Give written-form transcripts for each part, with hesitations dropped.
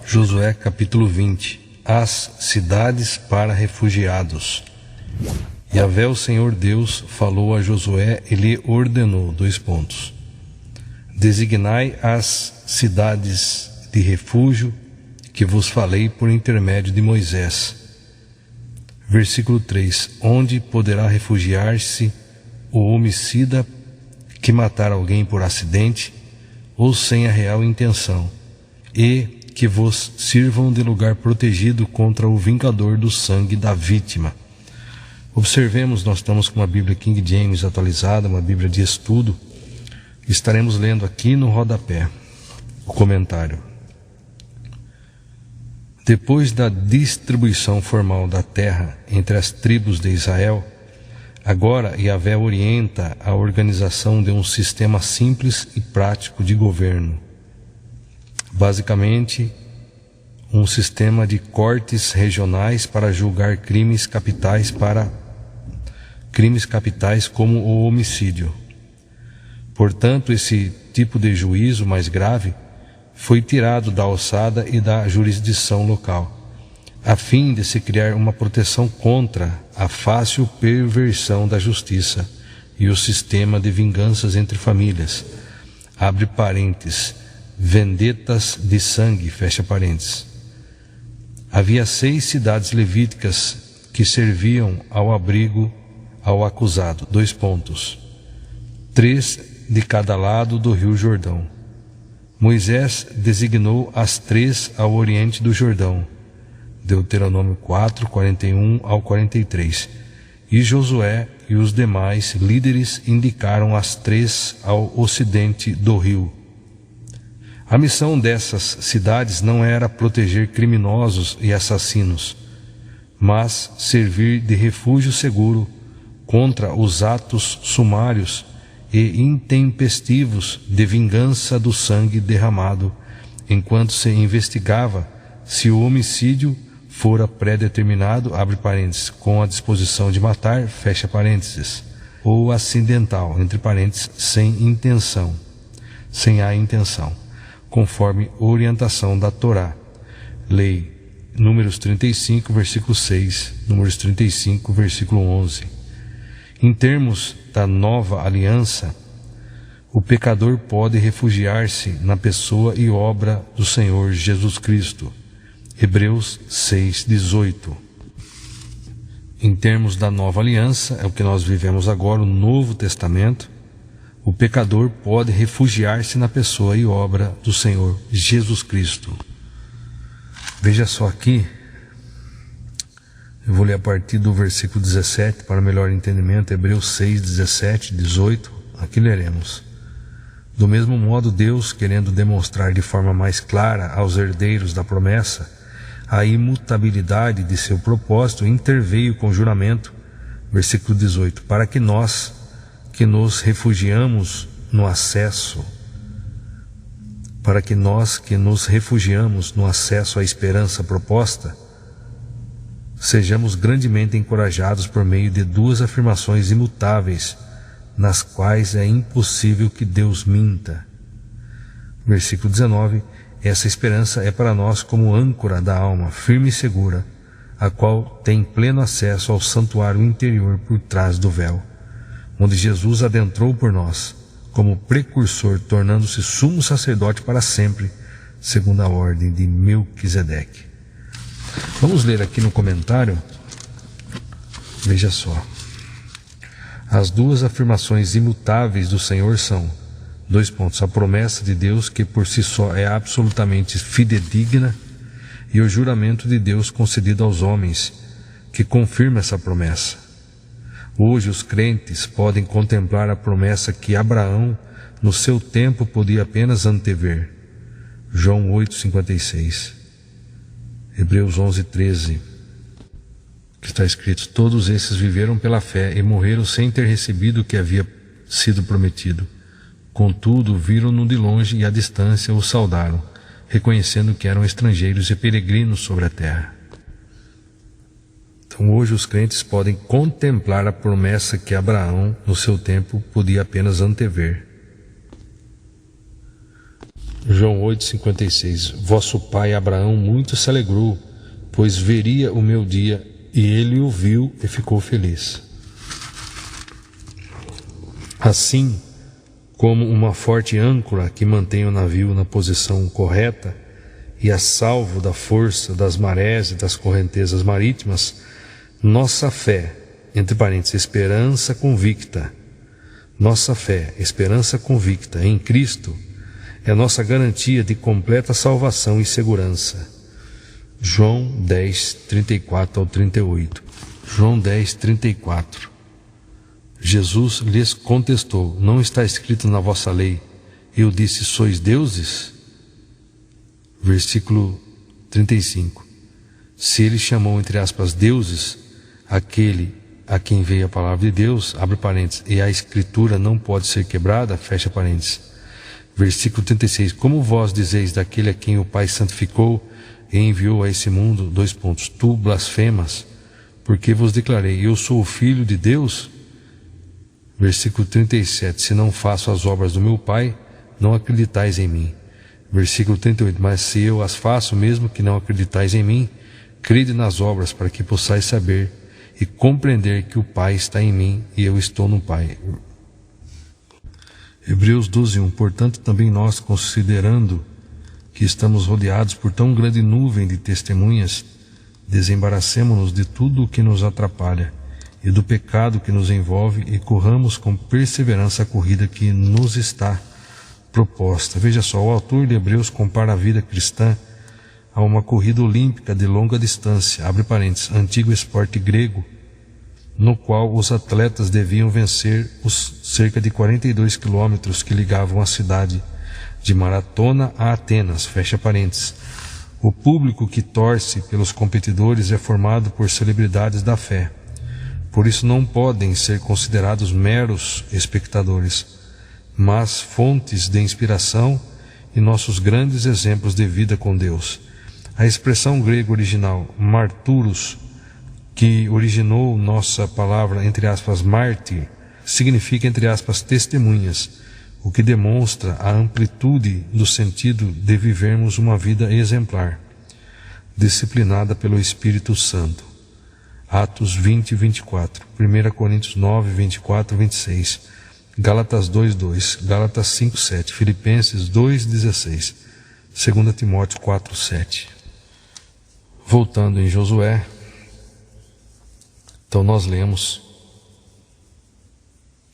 Josué capítulo 20. As cidades para refugiados. Yahvé, o Senhor Deus, falou a Josué e lhe ordenou, : designai as cidades de refúgio que vos falei por intermédio de Moisés. Versículo 3: onde poderá refugiar-se o homicida que matar alguém por acidente ou sem a real intenção, e que vos sirvam de lugar protegido contra o vingador do sangue da vítima. Observemos, nós estamos com uma Bíblia King James atualizada, uma Bíblia de estudo. Estaremos lendo aqui no rodapé o comentário. Depois da distribuição formal da terra entre as tribos de Israel, agora Yahvé orienta a organização de um sistema simples e prático de governo. Basicamente, um sistema de cortes regionais para julgar crimes capitais como o homicídio. Portanto, esse tipo de juízo mais grave foi tirado da alçada e da jurisdição local, a fim de se criar uma proteção contra a fácil perversão da justiça e o sistema de vinganças entre famílias. Abre parênteses, vendetas de sangue, fecha parênteses. Havia 6 cidades levíticas que serviam ao abrigo ao acusado, : 3 de cada lado do rio Jordão. Moisés designou as 3 ao oriente do Jordão, Deuteronômio 4, 41 ao 43. E Josué e os demais líderes indicaram as 3 ao ocidente do rio. A missão dessas cidades não era proteger criminosos e assassinos, mas servir de refúgio seguro contra os atos sumários e intempestivos de vingança do sangue derramado, enquanto se investigava se o homicídio fora pré-determinado, abre parênteses, com a disposição de matar, fecha parênteses, ou acidental, entre parênteses, sem a intenção, conforme orientação da Torá. Lei, Números 35, versículo 6, Números 35, versículo 11. Em termos da nova aliança, o pecador pode refugiar-se na pessoa e obra do Senhor Jesus Cristo. Hebreus 6, 18. Em termos da nova aliança, é o que nós vivemos agora, o Novo Testamento, o pecador pode refugiar-se na pessoa e obra do Senhor Jesus Cristo. Veja só aqui, eu vou ler a partir do versículo 17 para melhor entendimento, Hebreus 6, 17, 18, aqui leremos. Do mesmo modo, Deus, querendo demonstrar de forma mais clara aos herdeiros da promessa a imutabilidade de seu propósito, interveio com juramento, versículo 18, para que nós, que nos refugiamos no acesso à esperança proposta, sejamos grandemente encorajados por meio de 2 afirmações imutáveis, nas quais é impossível que Deus minta. Versículo 19, essa esperança é para nós como âncora da alma, firme e segura, a qual tem pleno acesso ao santuário interior por trás do véu, onde Jesus adentrou por nós, como precursor, tornando-se sumo sacerdote para sempre, segundo a ordem de Melquisedeque. Vamos ler aqui no comentário, veja só. As 2 afirmações imutáveis do Senhor são, : a promessa de Deus, que por si só é absolutamente fidedigna, e o juramento de Deus concedido aos homens, que confirma essa promessa. Hoje os crentes podem contemplar a promessa que Abraão, no seu tempo, podia apenas antever. João 8,56. Hebreus 11, 13, que está escrito: todos esses viveram pela fé e morreram sem ter recebido o que havia sido prometido. Contudo, viram-no de longe e à distância o saudaram, reconhecendo que eram estrangeiros e peregrinos sobre a terra. Então hoje os crentes podem contemplar a promessa que Abraão, no seu tempo, podia apenas antever. João 8,56. Vosso pai Abraão muito se alegrou, pois veria o meu dia, e ele o viu e ficou feliz. Assim como uma forte âncora que mantém o navio na posição correta e a salvo da força das marés e das correntezas marítimas, nossa fé, entre parênteses, esperança convicta em Cristo é a nossa garantia de completa salvação e segurança. João 10, 34 ao 38. João 10, 34. Jesus lhes contestou: não está escrito na vossa lei, eu disse, sois deuses? Versículo 35. Se ele chamou, entre aspas, deuses, aquele a quem veio a palavra de Deus, abre parênteses, e a escritura não pode ser quebrada, fecha parênteses. Versículo 36. Como vós dizeis daquele a quem o Pai santificou e enviou a esse mundo, dois pontos, tu blasfemas, porque vos declarei, eu sou o Filho de Deus? Versículo 37. Se não faço as obras do meu Pai, não acreditais em mim. Versículo 38. Mas se eu as faço, mesmo que não acreditais em mim, crede nas obras, para que possais saber e compreender que o Pai está em mim e eu estou no Pai. Hebreus 12:1. Portanto, também nós, considerando que estamos rodeados por tão grande nuvem de testemunhas, desembaracemo-nos de tudo o que nos atrapalha e do pecado que nos envolve e corramos com perseverança a corrida que nos está proposta. Veja só, o autor de Hebreus compara a vida cristã a uma corrida olímpica de longa distância, abre parênteses, antigo esporte grego, no qual os atletas deviam vencer os cerca de 42 quilômetros que ligavam a cidade de Maratona a Atenas, fecha parênteses. O público que torce pelos competidores é formado por celebridades da fé. Por isso não podem ser considerados meros espectadores, mas fontes de inspiração e nossos grandes exemplos de vida com Deus. A expressão grega original, marturos, que originou nossa palavra, entre aspas, mártir, significa, entre aspas, testemunhas, o que demonstra a amplitude do sentido de vivermos uma vida exemplar, disciplinada pelo Espírito Santo. Atos 20 e 24, 1 Coríntios 9, 24 e 26, Gálatas 2, 2, Gálatas 5, 7, Filipenses 2, 16, 2 Timóteo 4, 7. Voltando em Josué, então nós lemos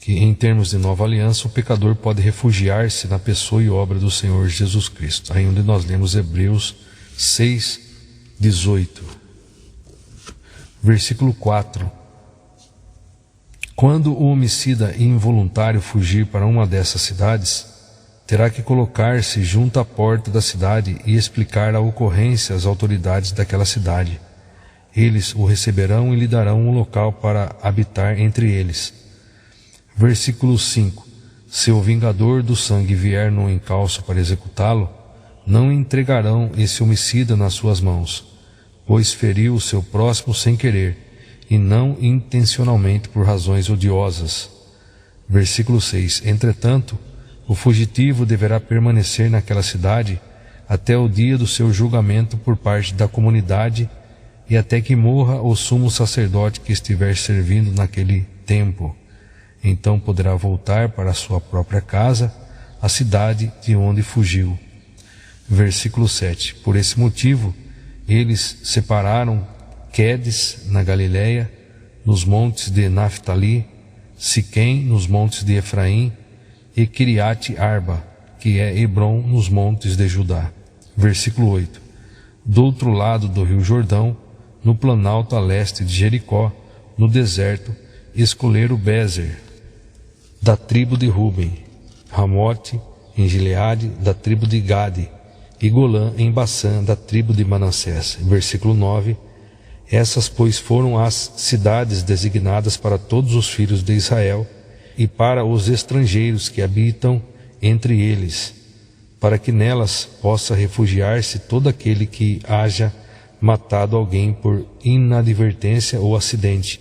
que em termos de nova aliança o pecador pode refugiar-se na pessoa e obra do Senhor Jesus Cristo. Aí onde nós lemos Hebreus 6, 18. Versículo 4. Quando o homicida involuntário fugir para uma dessas cidades, terá que colocar-se junto à porta da cidade e explicar a ocorrência às autoridades daquela cidade. Eles o receberão e lhe darão um local para habitar entre eles. Versículo 5. Se o vingador do sangue vier no encalço para executá-lo, não entregarão esse homicida nas suas mãos, pois feriu o seu próximo sem querer, e não intencionalmente por razões odiosas. Versículo 6. Entretanto, o fugitivo deverá permanecer naquela cidade até o dia do seu julgamento por parte da comunidade e até que morra o sumo sacerdote que estiver servindo naquele tempo. Então poderá voltar para a sua própria casa, a cidade de onde fugiu. Versículo 7. Por esse motivo, eles separaram Quedes na Galileia, nos montes de Naftali, Siquém nos montes de Efraim e Kiriate Arba, que é Hebrom nos montes de Judá. Versículo 8. Do outro lado do rio Jordão, no planalto a leste de Jericó, no deserto, escolheram Bezer, da tribo de Ruben, Ramote, em Gileade, da tribo de Gade, e Golã, em Bassã, da tribo de Manassés. Versículo 9. Essas, pois, foram as cidades designadas para todos os filhos de Israel e para os estrangeiros que habitam entre eles, para que nelas possa refugiar-se todo aquele que haja matado alguém por inadvertência ou acidente,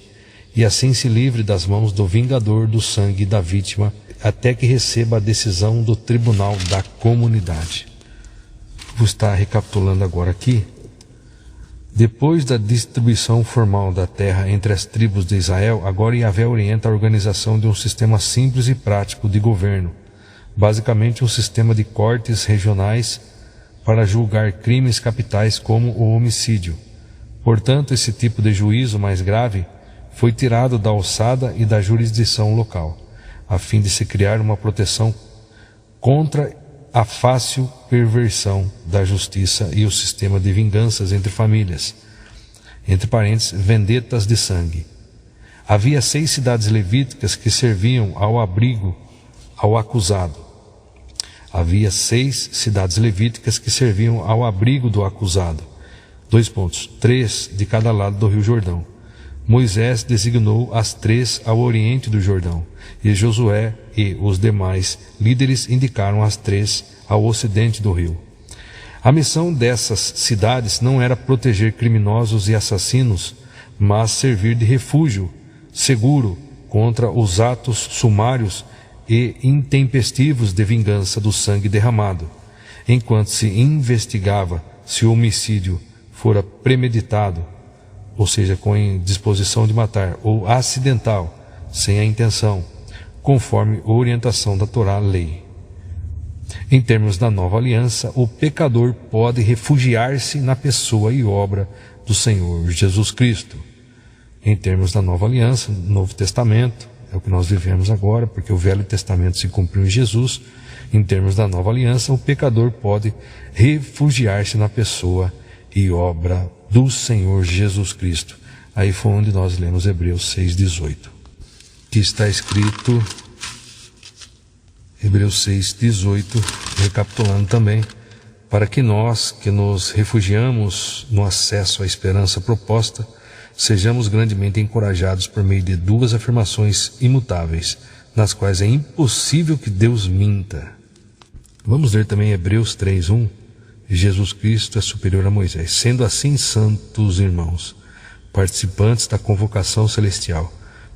e assim se livre das mãos do vingador do sangue da vítima, até que receba a decisão do tribunal da comunidade. vou estar recapitulando agora aqui. Depois da distribuição formal da terra entre as tribos de Israel, agora Yahvé orienta a organização de um sistema simples e prático de governo, basicamente um sistema de cortes regionais para julgar crimes capitais como o homicídio. Portanto, esse tipo de juízo mais grave foi tirado da alçada e da jurisdição local, a fim de se criar uma proteção contra a fácil perversão da justiça e o sistema de vinganças entre famílias, entre parênteses, vendetas de sangue. Havia 6 cidades levíticas que serviam ao abrigo ao acusado. Havia 6 cidades levíticas que serviam ao abrigo do acusado. 2 pontos. 3 de cada lado do rio Jordão. Moisés designou as 3 ao oriente do Jordão, e Josué e os demais líderes indicaram as 3 ao ocidente do rio. A missão dessas cidades não era proteger criminosos e assassinos, mas servir de refúgio seguro contra os atos sumários e intempestivos de vingança do sangue derramado, enquanto se investigava se o homicídio fora premeditado, ou seja, com disposição de matar, ou acidental, sem a intenção, conforme a orientação da Torá, lei. Em termos da nova aliança, o pecador pode refugiar-se na pessoa e obra do Senhor Jesus Cristo. Em termos da nova aliança, Novo Testamento, é o que nós vivemos agora, porque o Velho Testamento se cumpriu em Jesus. Em termos da nova aliança, o pecador pode refugiar-se na pessoa e obra do Senhor Jesus Cristo. Aí foi onde nós lemos Hebreus 6,18. Que está escrito, Hebreus 6,18, recapitulando também, para que nós, que nos refugiamos no acesso à esperança proposta, sejamos grandemente encorajados por meio de 2 afirmações imutáveis, nas quais é impossível que Deus minta. Vamos ler também Hebreus 3,1. Jesus Cristo é superior a Moisés. Sendo assim, santos irmãos, participantes da convocação celestial,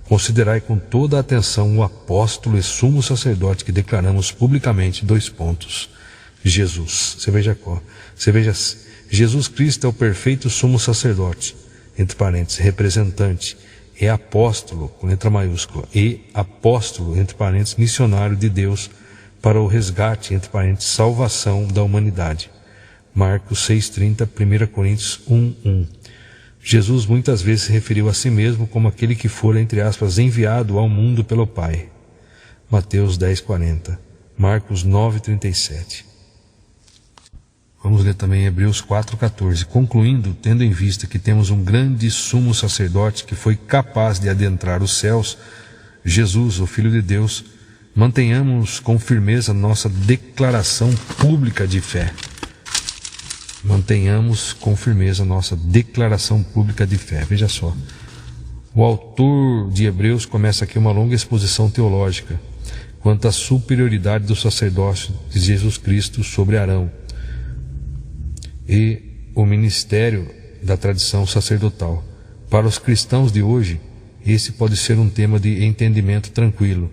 considerai com toda a atenção o apóstolo e sumo sacerdote que declaramos publicamente. 2 pontos. Jesus. Você veja, Jesus Cristo é o perfeito sumo sacerdote, entre parênteses, representante, é apóstolo, com letra maiúscula, e apóstolo, entre parênteses, missionário de Deus para o resgate, entre parênteses, salvação da humanidade. Marcos 6,30, 1 Coríntios 1,1. Jesus muitas vezes se referiu a si mesmo como aquele que fora, entre aspas, enviado ao mundo pelo Pai. Mateus 10,40. Marcos 9,37. Vamos ler também Hebreus 4,14. Concluindo, tendo em vista que temos um grande sumo sacerdote que foi capaz de adentrar os céus, Jesus, o Filho de Deus, mantenhamos com firmeza nossa declaração pública de fé. Mantenhamos com firmeza nossa declaração pública de fé. Veja só, o autor de Hebreus começa aqui uma longa exposição teológica quanto à superioridade do sacerdócio de Jesus Cristo sobre Arão e o ministério da tradição sacerdotal. Para os cristãos de hoje, esse pode ser um tema de entendimento tranquilo.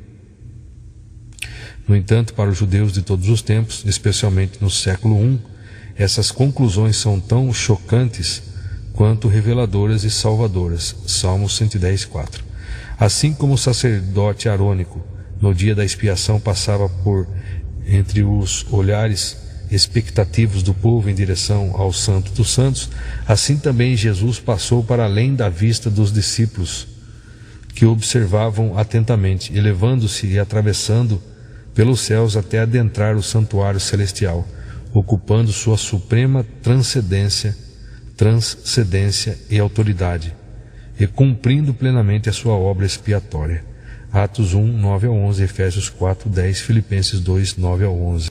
No entanto, para os judeus de todos os tempos, especialmente no século I, essas conclusões são tão chocantes quanto reveladoras e salvadoras. Salmos 110:4. Assim como o sacerdote arônico, no dia da expiação, passava por entre os olhares expectativos do povo em direção ao Santo dos Santos, assim também Jesus passou para além da vista dos discípulos, que observavam atentamente, elevando-se e atravessando pelos céus até adentrar o santuário celestial, ocupando sua suprema transcendência e autoridade, e cumprindo plenamente a sua obra expiatória. Atos 1, 9-11, Efésios 4, 10, Filipenses 2, 9-11.